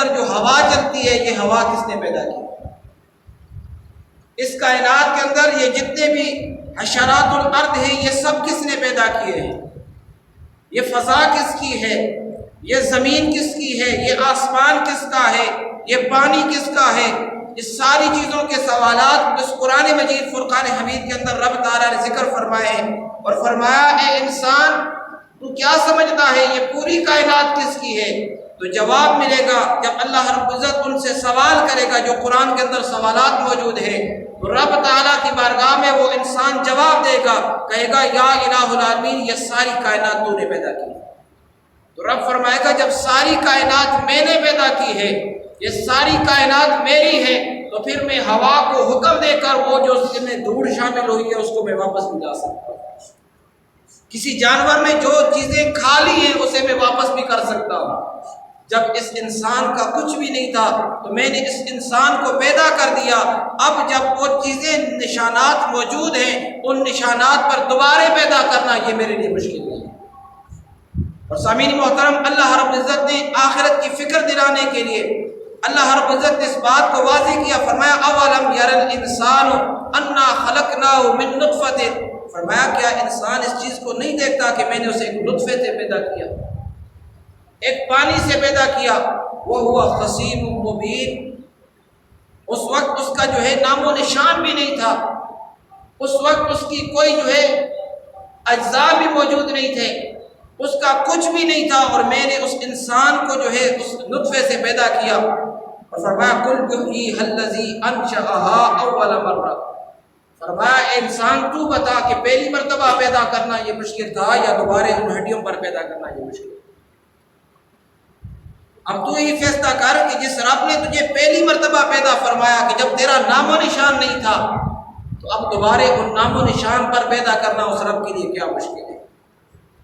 اندر جو ہوا چلتی ہے یہ ہوا کس نے پیدا کی؟ اس کائنات کے اندر یہ جتنے بھی حشرات الارض ہیں یہ سب کس نے پیدا کیے ہیں؟ یہ فضا کس کی ہے؟ یہ زمین کس کی ہے؟ یہ آسمان کس کا ہے؟ یہ پانی کس کا ہے؟ اس ساری چیزوں کے سوالات اس قرآن مجید فرقان حمید کے اندر رب تعالیٰ نے ذکر فرمائے ہیں، اور فرمایا اے انسان تو کیا سمجھتا ہے یہ پوری کائنات کس کی ہے؟ تو جواب ملے گا جب اللہ رب العزت ان سے سوال کرے گا، جو قرآن کے اندر سوالات موجود ہیں، تو رب تعالیٰ کی بارگاہ میں وہ انسان جواب دے گا، کہے گا یا الہ العالمین یہ ساری کائنات تو نے پیدا کی۔ تو رب فرمائے گا جب ساری کائنات میں نے پیدا کی ہے، یہ ساری کائنات میری ہے، تو پھر میں ہوا کو حکم دے کر وہ جو اس میں دھوڑ شامل ہوئی ہے اس کو میں واپس بھی لا سکتا ہوں۔ کسی جانور میں جو چیزیں کھا لی ہیں اسے میں واپس بھی کر سکتا ہوں۔ جب اس انسان کا کچھ بھی نہیں تھا تو میں نے اس انسان کو پیدا کر دیا، اب جب وہ چیزیں نشانات موجود ہیں ان نشانات پر دوبارہ پیدا کرنا یہ میرے لیے مشکل نہیں ہے۔ اور سامعین محترم، اللہ رب العزت نے آخرت کی فکر دلانے کے لیے اللہ رب العزت نے اس بات کو واضح کیا، فرمایا اولم یر الانسان انا خلقناہ من نطفۃ، فرمایا کیا انسان اس چیز کو نہیں دیکھتا کہ میں نے اسے ایک نطفے سے پیدا کیا، ایک پانی سے پیدا کیا، وہ ہوا خصیم مبین، اس وقت اس کا جو ہے نام و نشان بھی نہیں تھا، اس وقت اس کی کوئی جو ہے اجزاء بھی موجود نہیں تھے، اس کا کچھ بھی نہیں تھا، اور میں نے اس انسان کو جو ہے اس نطفے سے پیدا کیا، اور فرمایا قل یحییھا الذی انشأھا اول مرہ، فرمایا اے انسان تو بتا کہ پہلی مرتبہ پیدا کرنا یہ مشکل تھا یا دوبارہ ان ہڈیوں پر پیدا کرنا یہ مشکل؟ اب تو ہی فیصلہ کر کہ جس رب نے تجھے پہلی مرتبہ پیدا فرمایا کہ جب تیرا نام و نشان نہیں تھا، تو اب دوبارہ ان نام و نشان پر پیدا کرنا اس رب کے لیے کیا مشکل ہے؟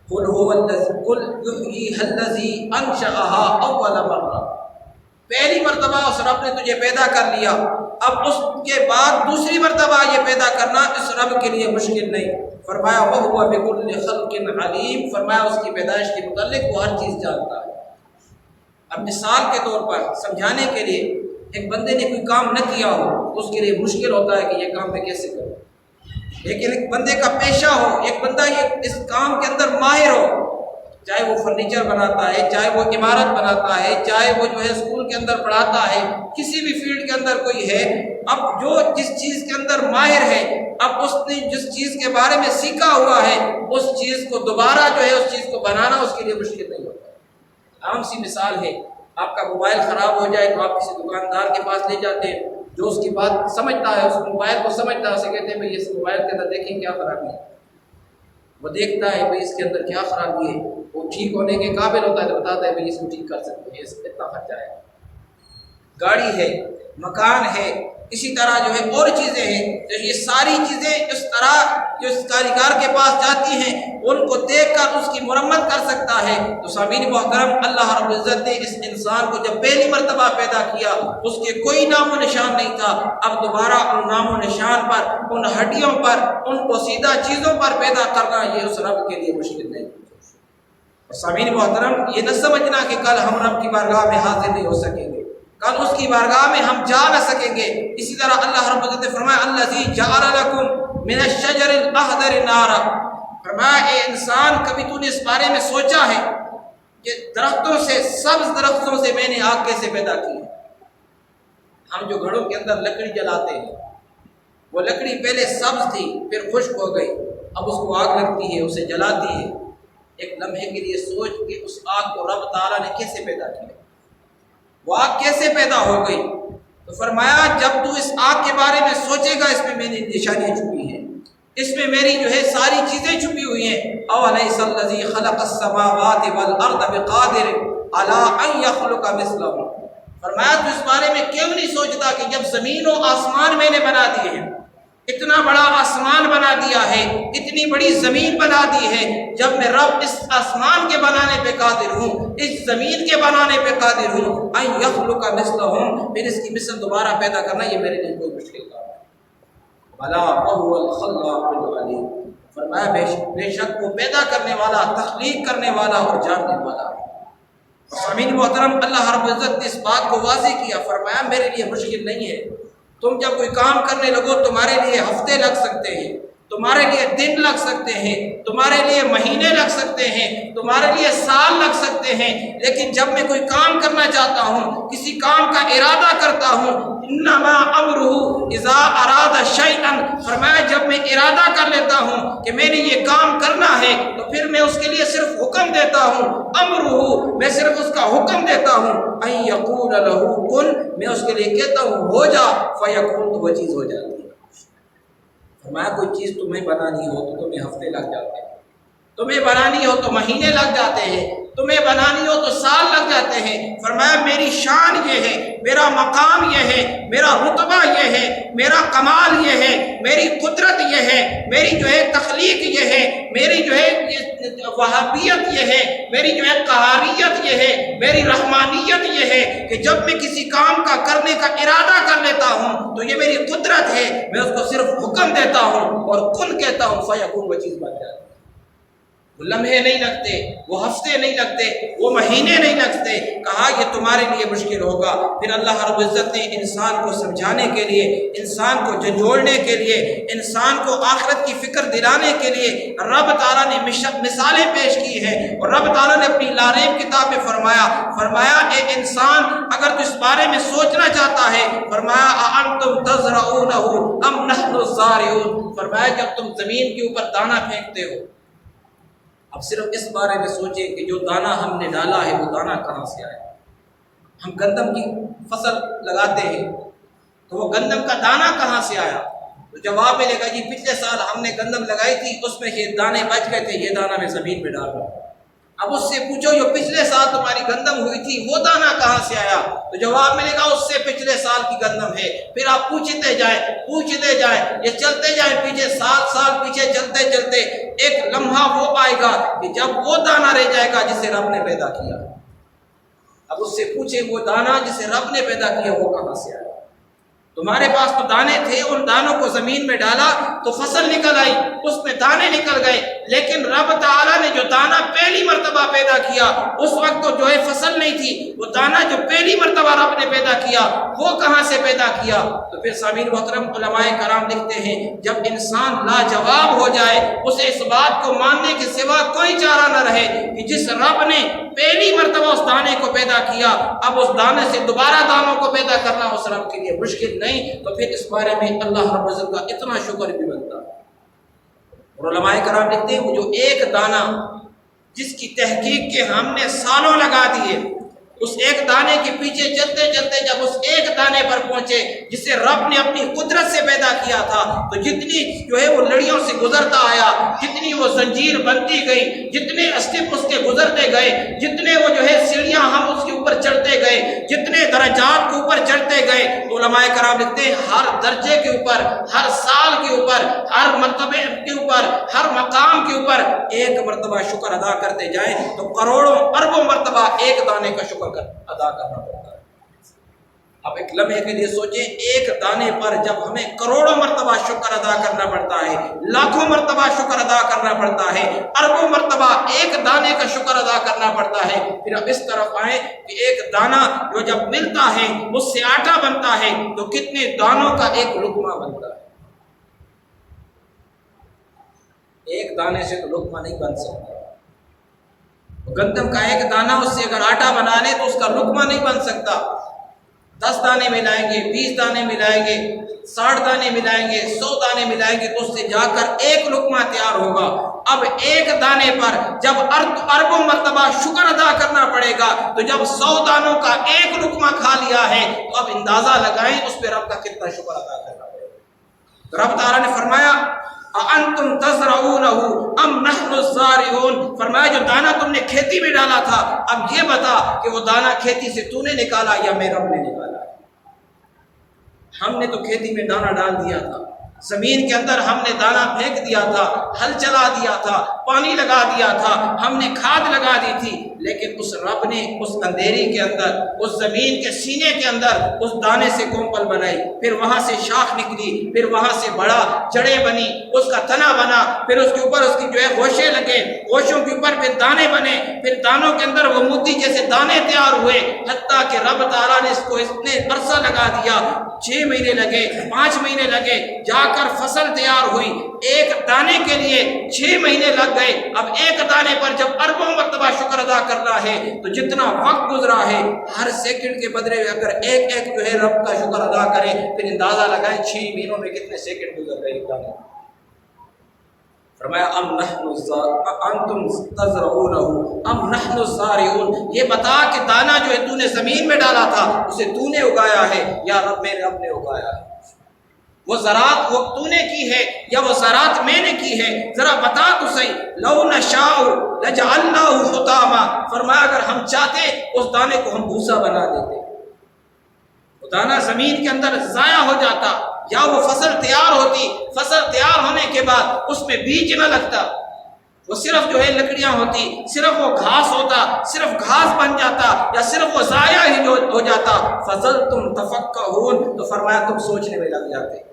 قل هو الذی قل یحییھا الذی انشأھا اول مرہ، پہلی مرتبہ اس رب نے تجھے پیدا کر لیا، اب اس کے بعد دوسری مرتبہ یہ پیدا کرنا اس رب کے لیے مشکل نہیں۔ فرمایا وَهُوَ بِكُلِّ خَلْقٍ عَلِيمٌ، فرمایا اس کی پیدائش کے متعلق وہ ہر چیز جانتا ہے۔ اب مثال کے طور پر سمجھانے کے لیے، ایک بندے نے کوئی کام نہ کیا ہو تو اس کے لیے مشکل ہوتا ہے کہ یہ کام میں کیسے کروں، لیکن ایک بندے کا پیشہ ہو، ایک بندہ یہ اس کام کے اندر ماہر ہو، چاہے وہ فرنیچر بناتا ہے، چاہے وہ عمارت بناتا ہے، چاہے وہ جو ہے اسکول کے اندر پڑھاتا ہے، کسی بھی فیلڈ کے اندر کوئی ہے، اب جو جس چیز کے اندر ماہر ہے، اب اس نے جس چیز کے بارے میں سیکھا ہوا ہے اس چیز کو دوبارہ جو ہے اس چیز کو بنانا اس کے لیے مشکل نہیں ہوتا۔ عام سی مثال ہے، آپ کا موبائل خراب ہو جائے تو آپ کسی دکاندار کے پاس لے جاتے ہیں، جو اس کی بات سمجھتا ہے، اس موبائل کو سمجھتا ہے، اسے کہتے ہیں بھائی اس موبائل کے اندر دیکھیں کیا خرابی ہے، وہ دیکھتا ہے بھائی اس کے اندر کیا خرابی ہے، وہ ٹھیک ہونے کے قابل ہوتا ہے تو بتاتا ہے بھائی اس کو ٹھیک کر سکتے ہیں، اس میں اتنا خرچہ ہے۔ گاڑی ہے، مکان ہے، اسی طرح جو ہے اور چیزیں ہیں، تو یہ ساری چیزیں اس طرح جو اس کاریگر کے پاس جاتی ہیں ان کو دیکھ کر اس کی مرمت کر سکتا ہے۔ تو سامعین محترم، اللہ رب العزت نے اس انسان کو جب پہلی مرتبہ پیدا کیا اس کے کوئی نام و نشان نہیں تھا، اب دوبارہ ان نام و نشان پر، ان ہڈیوں پر، ان پوسیدہ چیزوں پر پیدا کرنا یہ اس رب کے لیے مشکل نہیں۔ اور سامعین محترم، یہ نہ سمجھنا کہ کل ہم رب کی بارگاہ میں حاضر نہیں ہو سکیں گے، کل اس کی بارگاہ میں ہم جا نہ سکیں گے۔ اسی طرح اللہ رب العزت نے فرمایا الذی جعل لکم من الشجر الاخضر نارا، فرمایا اے انسان کبھی تو نے اس بارے میں سوچا ہے کہ درختوں سے، سبز درختوں سے میں نے آگ کیسے پیدا کی ہے؟ ہم جو گھروں کے اندر لکڑی جلاتے ہیں، وہ لکڑی پہلے سبز تھی پھر خشک ہو گئی، اب اس کو آگ لگتی ہے، اسے جلاتی ہے۔ ایک لمحے کے لیے سوچ کہ اس آگ کو رب تعالیٰ نے کیسے پیدا کیا، وہ آگ کیسے پیدا ہو گئی؟ تو فرمایا جب تو اس آگ کے بارے میں سوچے گا اس میں میری نشانیاں چھپی ہیں، اس میں میری جو ہے ساری چیزیں چھپی ہوئی ہیں۔ اولیس الذی خلق السماوات والارض بقادر علی ان یخلق مثلہم، فرمایا تو اس بارے میں کیوں نہیں سوچتا کہ جب زمین و آسمان میں نے بنا دیے ہیں، اتنا بڑا آسمان بنا دیا ہے، اتنی بڑی زمین بنا دی ہے، جب میں رب اس آسمان کے بنانے پہ قادر ہوں، اس زمین کے بنانے پہ قادر ہوں، ان یخلق مثلہم، پھر اس کی مثل دوبارہ پیدا کرنا یہ میرے لیے کوئی مشکل کام ہے۔ بلا وهو الخلاق العلیم، فرمایا بے شک وہ پیدا کرنے والا، تخلیق کرنے والا اور جاننے والا ہے۔ سامعین محترم، اللہ رب العزت نے اس بات کو واضح کیا، فرمایا میرے لیے مشکل نہیں ہے، تم جب کوئی کام کرنے لگو تمہارے لیے ہفتے لگ سکتے ہیں، تمہارے لیے دن لگ سکتے ہیں، تمہارے لیے مہینے لگ سکتے ہیں، تمہارے لیے سال لگ سکتے ہیں، لیکن جب میں کوئی کام کرنا چاہتا ہوں، کسی کام کا ارادہ کرتا ہوں، انما امرہ اذا اراد شیئا، فرمایا جب میں ارادہ کر لیتا ہوں کہ میں نے یہ کام کرنا ہے تو پھر میں اس کے لیے صرف حکم دیتا ہوں، امرہ میں صرف اس کا حکم دیتا ہوں، ان یقول لہ کن، میں اس کے لیے کہتا ہوں ہو جا، فیکون، تو وہ چیز ہو جاتی ہے۔ فرمایا کوئی چیز تمہیں بنانی ہو تو تمہیں ہفتے لگ جاتے ہیں، تمہیں بنانی ہو تو مہینے لگ جاتے ہیں، تمہیں بنانی ہو تو سال لگ جاتے ہیں۔ فرمایا میری شان یہ ہے، میرا مقام یہ ہے، میرا رتبہ یہ ہے، میرا کمال یہ ہے، میری قدرت یہ ہے، میری جو ہے تخلیق یہ ہے، میری جو ہے وہابیت یہ ہے، میری جو ہے قہاریت یہ ہے، میری رحمانیت یہ ہے کہ جب میں کسی کام کا کرنے کا ارادہ کر لیتا ہوں تو یہ میری قدرت ہے، میں اس کو صرف حکم دیتا ہوں اور کن کہتا ہوں، فیکون، وہ چیز بن جاتی ہے۔ وہ لمحے نہیں لگتے، وہ ہفتے نہیں لگتے، وہ مہینے نہیں لگتے۔ کہا یہ تمہارے لیے مشکل ہوگا۔ پھر اللہ رب العزت نے انسان کو سمجھانے کے لیے، انسان کو جھنجھوڑنے کے لیے، انسان کو آخرت کی فکر دلانے کے لیے رب تعالیٰ نے مثالیں پیش کی ہیں، اور رب تعالیٰ نے اپنی لاریب کتاب میں فرمایا اے انسان اگر تو اس بارے میں سوچنا چاہتا ہے، فرمایا اَأَنْتُمْ تَزْرَعُونَهُ أَمْ نَحْنُ الزَّارِعُونَ، فرمایا جب تم زمین کے اوپر دانہ پھینکتے ہو، اب صرف اس بارے میں سوچیں کہ جو دانہ ہم نے ڈالا ہے وہ دانہ کہاں سے آیا۔ ہم گندم کی فصل لگاتے ہیں تو وہ گندم کا دانہ کہاں سے آیا؟ تو جواب ملے گا جی پچھلے سال ہم نے گندم لگائی تھی، اس میں یہ دانے بچ گئے تھے، یہ دانہ میں زمین میں ڈال رہا ہوں۔ اب اس سے پوچھو جو پچھلے سال تمہاری گندم ہوئی تھی وہ دانہ کہاں سے آیا؟ تو جواب ملے گا اس سے پچھلے سال کی گندم ہے۔ پھر آپ پوچھتے جائیں، یہ چلتے جائیں پیچھے، سال پیچھے چلتے چلتے ایک لمحہ وہ آئے گا کہ جب وہ دانہ رہ جائے گا جسے رب نے پیدا کیا۔ اب اس سے پوچھیں وہ دانہ جسے رب نے پیدا کیا وہ کہاں سے آیا؟ تمہارے پاس تو دانے تھے، ان دانوں کو زمین میں ڈالا تو فصل نکل آئی، اس میں دانے نکل گئے، لیکن رب تعالیٰ نے جو دانہ پہلی مرتبہ پیدا کیا اس وقت تو جو ہے فصل نہیں تھی، وہ دانہ جو پہلی مرتبہ رب نے پیدا کیا وہ کہاں سے پیدا کیا؟ تو پھر سامعین محترم علماء کرام لکھتے ہیں جب انسان لاجواب ہو جائے، اسے اس بات کو ماننے کے سوا کوئی چارہ نہ رہے کہ جس رب نے پہلی مرتبہ اس دانے کو پیدا کیا، اب اس دانے سے دوبارہ دانوں کو پیدا کرنا اس رب کے لیے مشکل نہیں، تو پھر اس بارے میں اللہ رب العزت کا اتنا شکر بھی بنتا ہے۔ اور علماء کرام لکھتے ہیں وہ جو ایک دانہ جس کی تحقیق کے ہم نے سالوں لگا دیے، اس ایک دانے کے پیچھے چلتے چلتے جب اس ایک دانے پر پہنچے جسے رب نے اپنی قدرت سے پیدا کیا تھا، تو جتنی جو ہے وہ لڑیوں سے گزرتا آیا، جتنی وہ زنجیر بنتی گئی، جتنے اسٹیپ اس کے گزرتے گئے، جتنے وہ جو ہے سیڑھیاں ہم اس کے اوپر چڑھتے گئے، جتنے درجات کے اوپر چڑھتے گئے، تو علماء کرام لکھتے ہیں ہر درجے کے اوپر، ہر سال کے اوپر، ہر مرتبے کے اوپر، ہر مقام کے اوپر ایک مرتبہ شکر ادا کرتے جائیں تو کروڑوں اربوں مرتبہ ایک دانے کا شکر ادا کرنا پڑتا ہے۔ اب ایک لمحے کے لیے سوچیں، ایک دانے پر جب ہمیں کروڑوں مرتبہ شکر ادا کرنا پڑتا ہے، لاکھوں مرتبہ شکر ادا کرنا پڑتا ہے، اربوں مرتبہ ایک دانے کا شکر ادا کرنا پڑتا ہے، پھر اب اس طرف آئیں کہ ایک دانہ جو جب ملتا ہے اس سے آٹا بنتا ہے تو کتنے دانوں کا ایک لقمہ بنتا ہے۔ ایک دانے سے تو لقمہ نہیں بن سکتا، گندم کا ایک دانہ اس سے اگر آٹا بنا لے تو اس کا لقمہ نہیں بن سکتا۔ 10 دانے ملائیں گے، 20 دانے ملائیں گے، 60 دانے ملائیں گے، 100 دانے ملائیں گے تو اس سے جا کر ایک لقمہ تیار ہوگا۔ اب ایک دانے پر جب اربوں مرتبہ شکر ادا کرنا پڑے گا تو جب 100 دانوں کا ایک لقمہ کھا لیا ہے تو اب اندازہ لگائیں اس پہ رب کا کتنا شکر ادا کرنا پڑے گا۔ تو رب تعالیٰ نے فرمایا اَأَنْتُمْ تَزْرَعُونَهُ أَمْ نَحْنُ الزَّارِعُونَ، فرمایا جو دانہ تم نے کھیتی میں ڈالا تھا اب یہ بتا کہ وہ دانہ کھیتی سے تو نے نکالا یا میرے رب نے نکالا؟ ہم نے تو کھیتی میں دانہ ڈال دیا تھا، زمین کے اندر ہم نے دانہ پھینک دیا تھا، ہل چلا دیا تھا، پانی لگا دیا تھا، ہم نے کھاد لگا دی تھی، لیکن اس رب نے اس اندھیری کے اندر، اس زمین کے سینے کے اندر اس دانے سے کومپل بنائی، پھر وہاں سے شاخ نکلی، پھر وہاں سے بڑا جڑیں بنی، اس کا تنا بنا، پھر اس کے اوپر اس کی جو ہے گوشے لگے، گوشوں کے اوپر پھر دانے بنے، پھر دانوں کے اندر وہ موتی جیسے دانے تیار ہوئے، حتیٰ کہ رب تعالیٰ نے اس کو اتنے عرصہ لگا دیا، 6 مہینے لگے، 5 مہینے لگے، جا کر فصل تیار ہوئی۔ ایک دانے کے لیے 6 مہینے لگ گئے۔ اب ایک دانے پر جب اربوں مرتبہ شکر ادا کرنا ہے تو جتنا وقت گزرا ہے، ہر سیکنڈ کے بدلے میں اگر ایک ایک جو ہے رب کا شکر ادا کریں، پھر اندازہ لگائیں 6 مہینوں میں کتنے سیکنڈ گزر گئے ایک دانے۔ فرمایا انتم تزرعونہ ام نحن الزارعون، یہ بتا کہ دانا جو ہے تو نے زمین میں ڈالا تھا اسے تو نے اگایا ہے یا رب میرے رب نے اگایا ہے؟ وہ زراعت وہ تو نے کی ہے یا وہ زراعت میں نے کی ہے؟ ذرا بتا تو صحیح۔ لو نشاء لجعلناہ حطاما، فرمایا اگر ہم چاہتے اس دانے کو ہم بھوسا بنا دیتے، وہ دانا زمین کے اندر ضائع ہو جاتا، یا وہ فصل تیار ہوتی، فصل تیار ہونے کے بعد اس میں بیج نہ لگتا، وہ صرف جو ہے لکڑیاں ہوتی، صرف وہ گھاس ہوتا، صرف گھاس بن جاتا، یا صرف وہ ضائع ہی ہو جاتا۔ فظلتم تفکہون، تو فرمایا تم سوچنے میں لگ جاتے۔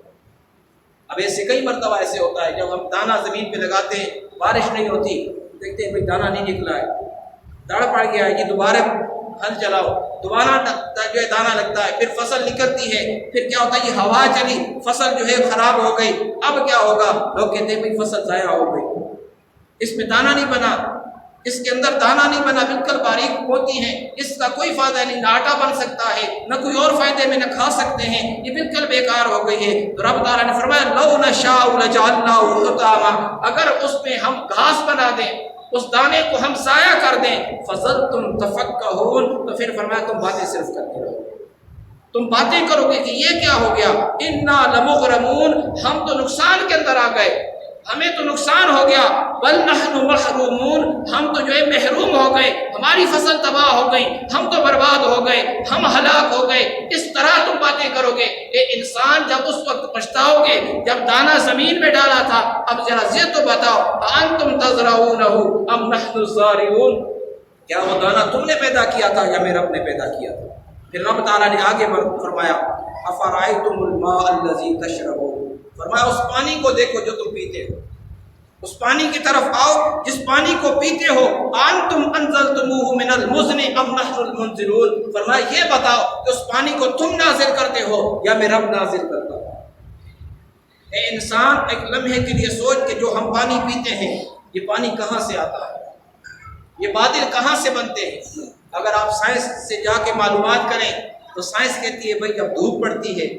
اب ایسے کئی مرتبہ ایسے ہوتا ہے جب ہم دانہ زمین پہ لگاتے ہیں، بارش نہیں ہوتی، دیکھتے ہیں بھئی دانہ نہیں نکلا ہے، داڑ پڑ گیا ہے، یہ دوبارہ ہل چلاؤ، دوبارہ جو ہے دانہ لگتا ہے، پھر فصل نکلتی ہے، پھر کیا ہوتا ہے یہ ہوا چلی، فصل جو ہے خراب ہو گئی، اب کیا ہوگا؟ لوگ کہتے ہیں بھئی فصل ضائع ہو گئی، اس میں دانہ نہیں بنا، اس کے اندر دانہ نہیں بنا، بالکل باریک ہوتی ہیں، اس کا کوئی فائدہ نہیں، نہ آٹا بن سکتا ہے، نہ کوئی اور فائدے میں نہ کھا سکتے ہیں، یہ بالکل بیکار ہو گئی ہے۔ تو رب تعالیٰ نے فرمایا لو نشاء لجعلناہ حطاما، اگر اس میں ہم گھاس بنا دیں، اس دانے کو ہم ضائع کر دیں، فظلتم تفکہون، تو پھر فرمایا تم باتیں صرف کرتے رہو، تم باتیں کرو گے کہ یہ کیا ہو گیا، انا لمغرمون، ہم تو نقصان کے اندر آ گئے، ہمیں تو نقصان ہو گیا، بل نحن محرومون، ہم تو جو ہے محروم ہو گئے، ہماری فصل تباہ ہو گئی، ہم تو برباد ہو گئے، ہم ہلاک ہو گئے، اس طرح تم باتیں کرو گے۔ اے انسان جب اس وقت پچھتاؤ گے جب دانہ زمین میں ڈالا تھا، اب ذرا یہ تو بتاؤ انتم تزرعونہ ام نحن الزارعون، کیا وہ دانہ تم نے پیدا کیا تھا یا میرے رب نے پیدا کیا تھا؟ پھر رب تعالیٰ نے آگے فرمایا افرأیتم الماء الذی تشربون، فرمایا اس پانی کو دیکھو جو تم پیتے ہو، اس پانی کی طرف آؤ جس پانی کو پیتے ہو، انتم انزلتموہ من المزن ام نحن المنزلون، فرمایا یہ بتاؤ کہ اس پانی کو تم نازل کرتے ہو یا میرا رب نازل کرتا ہو۔ اے انسان ایک لمحے کے لیے سوچ کہ جو ہم پانی پیتے ہیں یہ پانی کہاں سے آتا ہے، یہ بادل کہاں سے بنتے ہیں؟ اگر آپ سائنس سے جا کے معلومات کریں تو سائنس کہتی ہے بھائی جب دھوپ پڑتی ہے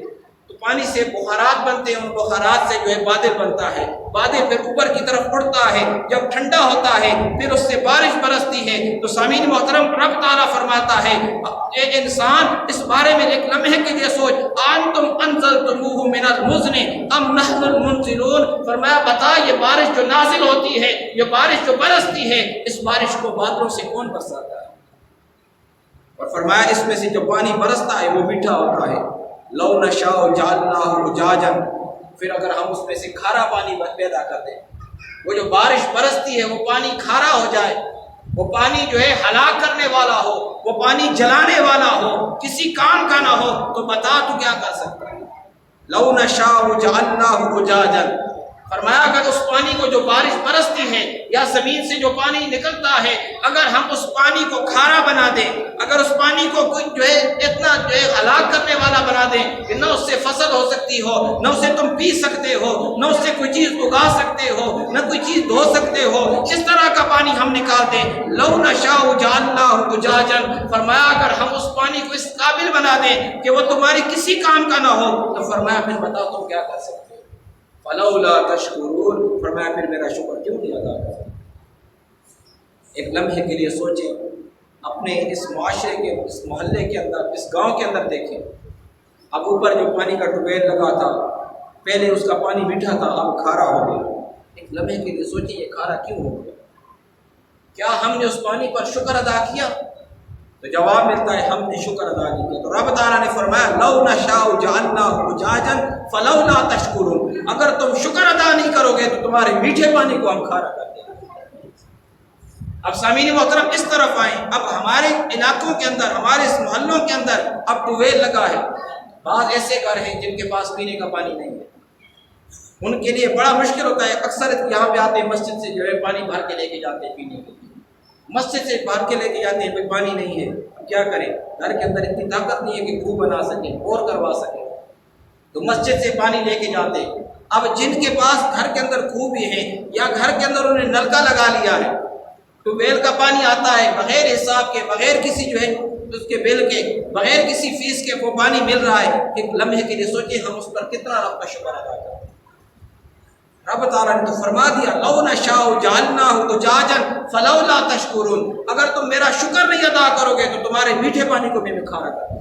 تو پانی سے بخارات بنتے ہیں، ان بخارات سے جو ہے بادل بنتا ہے، بادل پھر اوپر کی طرف اڑتا ہے، جب ٹھنڈا ہوتا ہے پھر اس سے بارش برستی ہے۔ تو سامعین محترم رب تعالیٰ فرماتا ہے اے انسان اس بارے میں ایک لمحے کے لیے سوچ، انتم انزلتموہ من المزن ام نحن المنزلون، فرمایا بتا یہ بارش جو نازل ہوتی ہے، یہ بارش جو برستی ہے، اس بارش کو بادلوں سے کون برساتا ہے؟ اور فرمایا اس میں سے جو پانی برستا ہے وہ میٹھا ہوتا ہے۔ لو نشاء جعلناہ اجاجا، پھر اگر ہم اس میں سے کھارا پانی پیدا کر دیں، وہ جو بارش برستی ہے وہ پانی کھارا ہو جائے، وہ پانی جو ہے ہلاک کرنے والا ہو، وہ پانی جلانے والا ہو، کسی کام کا نہ ہو، تو بتا تو کیا کر سکتا ہے؟ لو نشاء جعلناہ اجاجا، فرمایا اگر اس پانی کو جو بارش برستی ہے یا زمین سے جو پانی نکلتا ہے، اگر ہم اس پانی کو کھارا بنا دیں، اگر اس پانی کو جو ہے اتنا جو ہے ہلاک کرنے والا بنا دیں کہ نہ اس سے فصل ہو سکتی ہو، نہ اسے تم پی سکتے ہو، نہ اس سے کوئی چیز اگا سکتے ہو، نہ کوئی چیز دھو سکتے ہو، اس طرح کا پانی ہم نکال دیں، لو نشاء جعلناہ اجاجا، فرمایا اگر ہم اس پانی کو اس قابل بنا دیں کہ وہ تمہاری کسی کام کا نہ ہو، تو فرمایا پھر بتاؤ تم کیا کر سکتے ہو؟ فلولا تشکرون، فرمایا پھر میرا شکر کیوں نہیں ادا کرتے؟ ایک لمحے کے لیے سوچیں، اپنے اس معاشرے کے، اس محلے کے اندر، اس گاؤں کے اندر دیکھیں، اب اوپر جو پانی کا ٹیوبویل لگا تھا پہلے اس کا پانی میٹھا تھا، اب کھارا ہو گیا۔ ایک لمحے کے لیے سوچیں یہ کھارا کیوں ہو گیا؟ کیا ہم نے اس پانی پر شکر ادا کیا؟ تو جواب ملتا ہے ہم نے شکر ادا نہیں کیا۔ تو رب تعالیٰ نے فرمایا لو نشاء جعلناہ اجاجا فلولا تشکرون، اگر تم شکر ادا نہیں کرو گے تو تمہارے میٹھے پانی کو ہم کھارا کر دیں گے۔ اب سامعین محترم اس طرف آئیں، اب ہمارے علاقوں کے اندر، ہمارے اس محلوں کے اندر اب ٹیوب ویل لگا ہے۔ بعض ایسے گھر ہیں جن کے پاس پینے کا پانی نہیں ہے، ان کے لیے بڑا مشکل ہوتا ہے۔ اکثر یہاں پہ آتے ہیں مسجد سے جو ہے پانی بھر کے لے کے جاتے ہیں پینے کے لیے، مسجد سے بھر کے لے کے جاتے ہیں، پانی نہیں ہے، اب کیا کریں؟ گھر کے اندر اتنی طاقت نہیں ہے کہ خوہ بنا سکیں اور کروا سکیں، تو مسجد سے پانی لے کے جاتے ہیں۔ اب جن کے پاس گھر کے اندر خوہ بھی ہے یا گھر کے اندر انہوں نے نلکا لگا لیا ہے، ٹیوب ویل کا پانی آتا ہے بغیر حساب کے، بغیر کسی جو ہے اس کے بل کے، بغیر کسی فیس کے وہ پانی مل رہا ہے، ایک لمحے کے لیے سوچیں ہم اس پر کتنا رب کا شکر ادا کریں۔ رب تعالیٰ نے تو فرما دیا لو نشاء جعلناہ اجاجا فلولا تشکرون، اگر تم میرا شکر نہیں ادا کرو گے تو تمہارے میٹھے پانی کو بھی میں کھارا کر دوں۔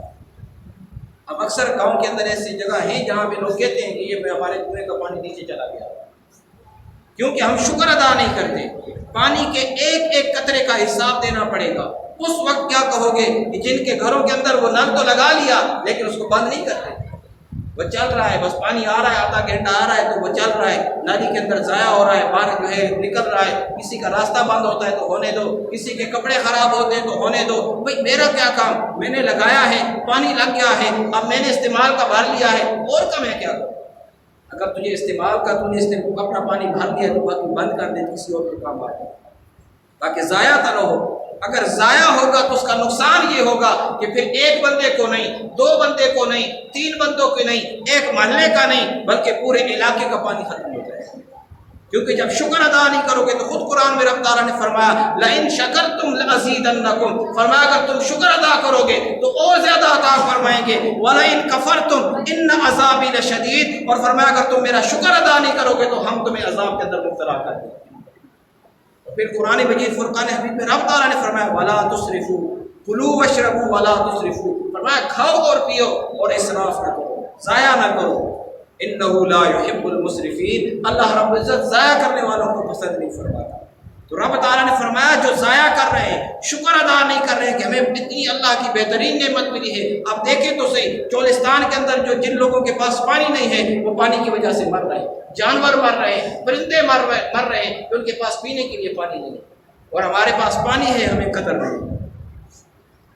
اب اکثر گاؤں کے اندر ایسی جگہ ہیں جہاں پہ لوگ کہتے ہیں کہ یہ ہمارے کنویں کا پانی نیچے چلا گیا، کیونکہ ہم شکر ادا نہیں کرتے۔ پانی کے ایک ایک قطرے کا حساب دینا پڑے گا۔ اس وقت کیا کہو گے کہ جن کے گھروں کے اندر وہ نل تو لگا لیا لیکن اس کو بند نہیں کرتے، وہ چل رہا ہے، بس پانی آ رہا ہے، آدھا گھنٹہ آ رہا ہے تو وہ چل رہا ہے، نالی کے اندر ضائع ہو رہا ہے، باہر جو ہے نکل رہا ہے، کسی کا راستہ بند ہوتا ہے تو ہونے دو، کسی کے کپڑے خراب ہوتے ہیں تو ہونے دو، بھئی میرا کیا کام، میں نے لگایا ہے، پانی لگ گیا ہے، اب میں نے استعمال کا بھر لیا ہے، اور کا میں کیا کروں؟ اگر تجھے استعمال کا تو نے اپنا پانی بھر دیا تو باقی بند کر دے، کسی اور کے کام آ جائے تاکہ ضائع نہ ہو۔ اگر ضائع ہوگا تو اس کا نقصان یہ ہوگا کہ پھر ایک بندے کو نہیں، دو بندے کو نہیں، تین بندوں کو نہیں، ایک محلے کا نہیں بلکہ پورے علاقے کا پانی ختم ہو جائے گا۔ کیونکہ جب شکر ادا نہیں کرو گے تو خود قرآن میں رب تعالیٰ نے فرمایا لَإِن شَكَرْتُمْ لَأَزِيدَنَّكُمْ، فرمایا اگر تم شکر ادا کرو گے تو اور زیادہ عطا فرمائیں گے، وَلَئِن كَفَرْتُمْ إِنَّ عَذَابِي لَشَدِيدٌ، اور فرمایا اگر تم میرا شکر ادا نہیں کرو گے تو ہم تمہیں عذاب کے اندر مبتلا کر دیں گے۔ پھر قرآن مجید فرقان حمید میں رب تعالیٰ نے فرمایا وَلَا تُسْرِفُوا كُلُوا وَاشْرَبُوا وَلَا تُسْرِفُوا، فرمایا کھاؤ اور پیو اور اسراف نہ کرو، ضائع نہ کرو، انہو لا یحب المسرفین، اللہ رب العزت ضائع کرنے والوں کو پسند نہیں فرماتا۔ تو رب تعالیٰ نے فرمایا جو ضائع کر رہے ہیں، شکر ادا نہیں کر رہے ہیں کہ ہمیں اتنی اللہ کی بہترین نعمت ملی ہے۔ آپ دیکھیں تو صحیح چولستان کے اندر جو جن لوگوں کے پاس پانی نہیں ہے وہ پانی کی وجہ سے مر رہے ہیں، جانور مر رہے ہیں، پرندے مر رہے ہیں کہ ان کے پاس پینے کے لیے پانی نہیں ہے، اور ہمارے پاس پانی ہے ہمیں قدر نہیں،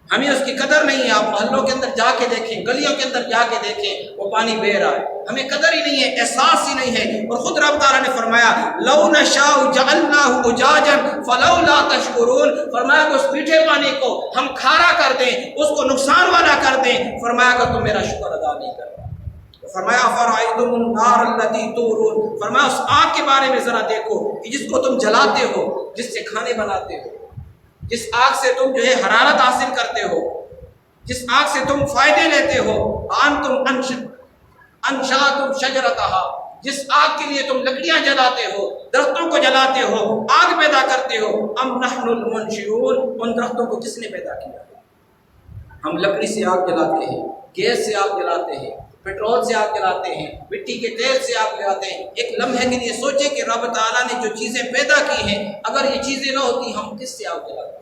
ہمیں اس کی قدر نہیں ہے۔ آپ محلوں کے اندر جا کے دیکھیں، گلیوں کے اندر جا کے دیکھیں، وہ پانی بہہ رہا ہے، ہمیں قدر ہی نہیں ہے، احساس ہی نہیں ہے۔ اور خود رب تعالیٰ نے فرمایا لو نشاء جعلناہ اجاجا فلولا تشکرون، فرمایا کہ اس میٹھے پانی کو ہم کھارا کر دیں، اس کو نقصان والا کر دیں، فرمایا کہ تم میرا شکر ادا نہیں کرتے۔ فرمایا افرأیتم النار التی تورون، فرمایا اس آگ کے بارے میں ذرا دیکھو کہ جس کو تم جلاتے ہو، جس سے کھانے بناتے ہو، جس آگ سے تم جو ہے حرارت حاصل کرتے ہو، جس آگ سے تم فائدے لیتے ہو، انتم انشأتم شجرتہا، جس آگ کے لیے تم لکڑیاں جلاتے ہو، درختوں کو جلاتے ہو، آگ پیدا کرتے ہو، ام نحن المنشئون، ان درختوں کو کس نے پیدا کیا؟ ہم لکڑی سے آگ جلاتے ہیں، گیس سے آگ جلاتے ہیں، پیٹرول سے آگ جلاتے ہیں، مٹی کے تیل سے آگ جلاتے ہیں۔ ایک لمحے کے لیے سوچیں کہ رب تعالیٰ نے جو چیزیں پیدا کی ہیں اگر یہ چیزیں نہ ہوتی ہم کس سے آگ جلاتے؟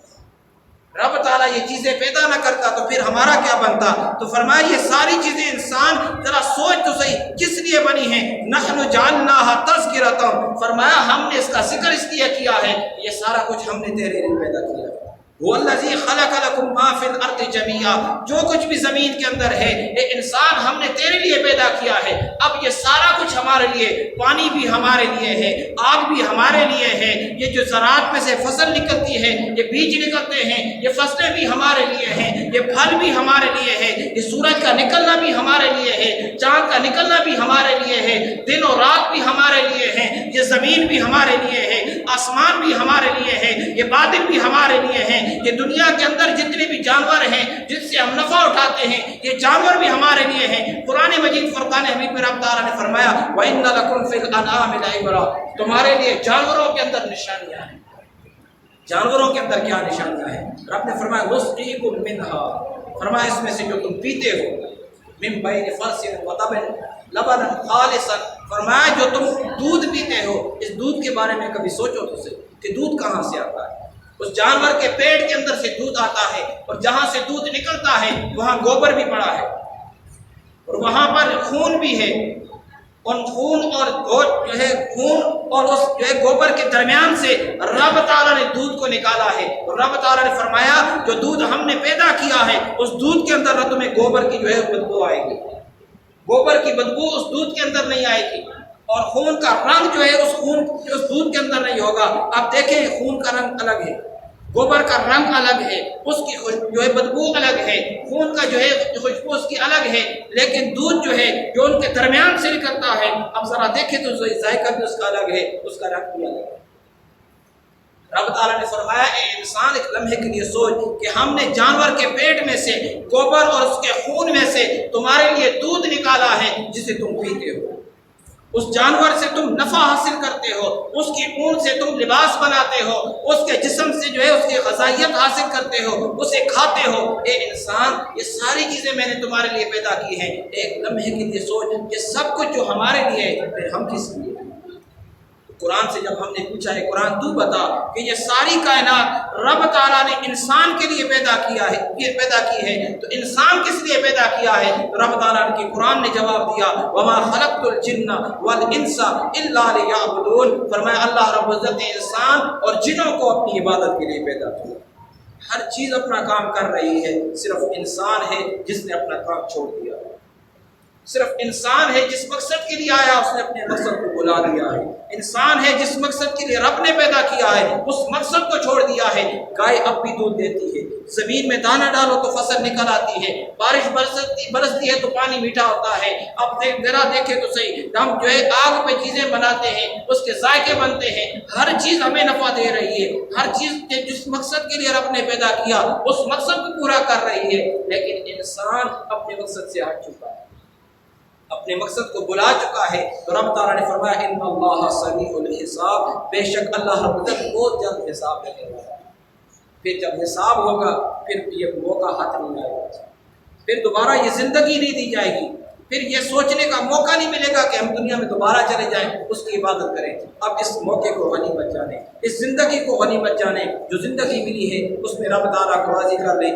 رب تعالیٰ یہ چیزیں پیدا نہ کرتا تو پھر ہمارا کیا بنتا؟ تو فرمایا یہ ساری چیزیں انسان ذرا سوچ تو صحیح کس لیے بنی ہیں؟ نحن جعلناہا تذکرۃ، فرمایا ہم نے اس کا ذکر اس لیے کیا ہے یہ سارا کچھ ہم نے تیرے لیے پیدا کیا ہے۔ وَالَّذِي خَلَقَ لَكُم مَّا فِي الْأَرْضِ جَمِيعًا، جو کچھ بھی زمین کے اندر ہے اے انسان ہم نے تیرے لیے پیدا کیا ہے۔ اب یہ سارا کچھ ہمارے لیے، پانی بھی ہمارے لیے ہے، آگ بھی ہمارے لیے ہے، یہ جو زراعت میں سے فصل نکلتی ہے، یہ بیج نکلتے ہیں، یہ فصلیں بھی ہمارے لیے ہیں، یہ پھل بھی ہمارے لیے ہے، یہ سورج کا نکلنا بھی ہمارے لیے ہے، چاند کا نکلنا بھی ہمارے لیے ہے، دن اور رات بھی ہمارے لیے ہے، یہ زمین بھی ہمارے لیے ہے، آسمان بھی ہمارے لیے ہے، یہ بادل بھی ہمارے لیے ہیں، یہ دنیا کے اندر جتنے بھی جانور ہیں جن سے ہم نفع اٹھاتے ہیں یہ جانور بھی ہمارے لیے ہیں۔ قرآن مجید فرقان حمید میں رب تعالیٰ نے فرمایا وَإِنَّ لَكُمْ فِي الْأَنْعَامِ لَعِبْرَةً، تمہارے لیے جانوروں کے اندر نشانیاں ہیں۔ جانوروں کے اندر کیا نشانیاں ہیں؟ رب نے فرمایا نُسْقِيكُم مِّنْهَا، فرمایا اس میں سے جو تم پیتے ہو، مِن بَيْنِ فَرْثٍ وَدَمٍ لَبَنًا خَالِصًا، فرمایا جو تم دودھ پیتے ہو، اس دودھ کے بارے میں کبھی سوچو تو صحیح کہ دودھ کہاں سے آتا ہے؟ اس جانور کے پیٹ کے اندر سے دودھ آتا ہے، اور جہاں سے دودھ نکلتا ہے وہاں گوبر بھی پڑا ہے، اور وہاں پر خون بھی ہے، ان خون اور جو ہے خون اور اس جو ہے گوبر کے درمیان سے رب تعالیٰ نے دودھ کو نکالا ہے. اور رب تعالیٰ نے فرمایا جو دودھ ہم نے پیدا کیا ہے اس دودھ کے اندر نہ تمہیں گوبر کی جو ہے بدبو آئے گی، گوبر کی بدبو اس دودھ کے اندر نہیں آئے گی، اور خون کا رنگ جو ہے اس دودھ کے اندر نہیں ہوگا. آپ دیکھیں خون کا رنگ الگ ہے، گوبر کا رنگ الگ ہے، اس کی جو ہے بدبو الگ ہے، خون کا جو ہے خوشبو اس کی الگ ہے، لیکن دودھ جو ہے جو ان کے درمیان سے نکلتا ہے اب ذرا دیکھیں تو ذائقہ بھی اس کا الگ ہے، اس کا رنگ بھی الگ ہے. رب تعالیٰ نے فرمایا اے انسان ایک لمحے کے لیے سوچ کہ ہم نے جانور کے پیٹ میں سے گوبر اور اس کے خون میں سے تمہارے لیے دودھ نکالا ہے جسے تم پیتے ہو. اس جانور سے تم نفع حاصل کرتے ہو، اس کی اون سے تم لباس بناتے ہو، اس کے جسم سے جو ہے اس کی غذائیت حاصل کرتے ہو، اسے کھاتے ہو. اے انسان یہ ساری چیزیں میں نے تمہارے لیے پیدا کی ہیں. ایک لمحے کے لیے سوچ یہ سب کچھ جو ہمارے لیے ہے پھر ہم کس لیے؟ قرآن سے جب ہم نے پوچھا ہے قرآن تو بتا کہ یہ ساری کائنات رب تعالیٰ نے انسان کے لیے پیدا کی ہے تو انسان کس لیے پیدا کیا ہے؟ رب تعالیٰ کی قرآن نے جواب دیا وما خلقت الجن والانس الا لیعبدون. فرمایا اللہ رب العزت نے انسان اور جنوں کو اپنی عبادت کے لیے پیدا کیا. ہر چیز اپنا کام کر رہی ہے، صرف انسان ہے جس نے اپنا کام چھوڑ دیا. صرف انسان ہے جس مقصد کے لیے آیا اس نے اپنے مقصد کو بلا دیا ہے. انسان ہے جس مقصد کے لیے رب نے پیدا کیا ہے اس مقصد کو چھوڑ دیا ہے. گائے اب بھی دودھ دیتی ہے، زمین میں دانہ ڈالو تو فصل نکل آتی ہے، بارش برستی ہے تو پانی میٹھا ہوتا ہے. اب ذرا دیکھیں تو صحیح، ہم جو ہے آگ پہ چیزیں بناتے ہیں، اس کے ذائقے بنتے ہیں، ہر چیز ہمیں نفع دے رہی ہے، ہر چیز جس مقصد کے لیے رب نے پیدا کیا اس مقصد کو پورا کر رہی ہے. لیکن انسان اپنے مقصد سے ہٹ چکا ہے، اپنے مقصد کو بلا چکا ہے. تو رب تعالیٰ نے فرمایا ان اللہ سریع الحساب، بے شک اللہ رب العزت بہت جلد حساب لینے والا ہے. پھر جب حساب ہوگا پھر یہ موقع ہاتھ نہیں آئے گا، پھر دوبارہ یہ زندگی نہیں دی جائے گی، پھر یہ سوچنے کا موقع نہیں ملے گا کہ ہم دنیا میں دوبارہ چلے جائیں اس کی عبادت کریں. اب اس موقع کو غنیمت جانے، اس زندگی کو غنیمت جانے، جو زندگی ملی ہے اس میں رب تعالیٰ کو راضی کر لیں.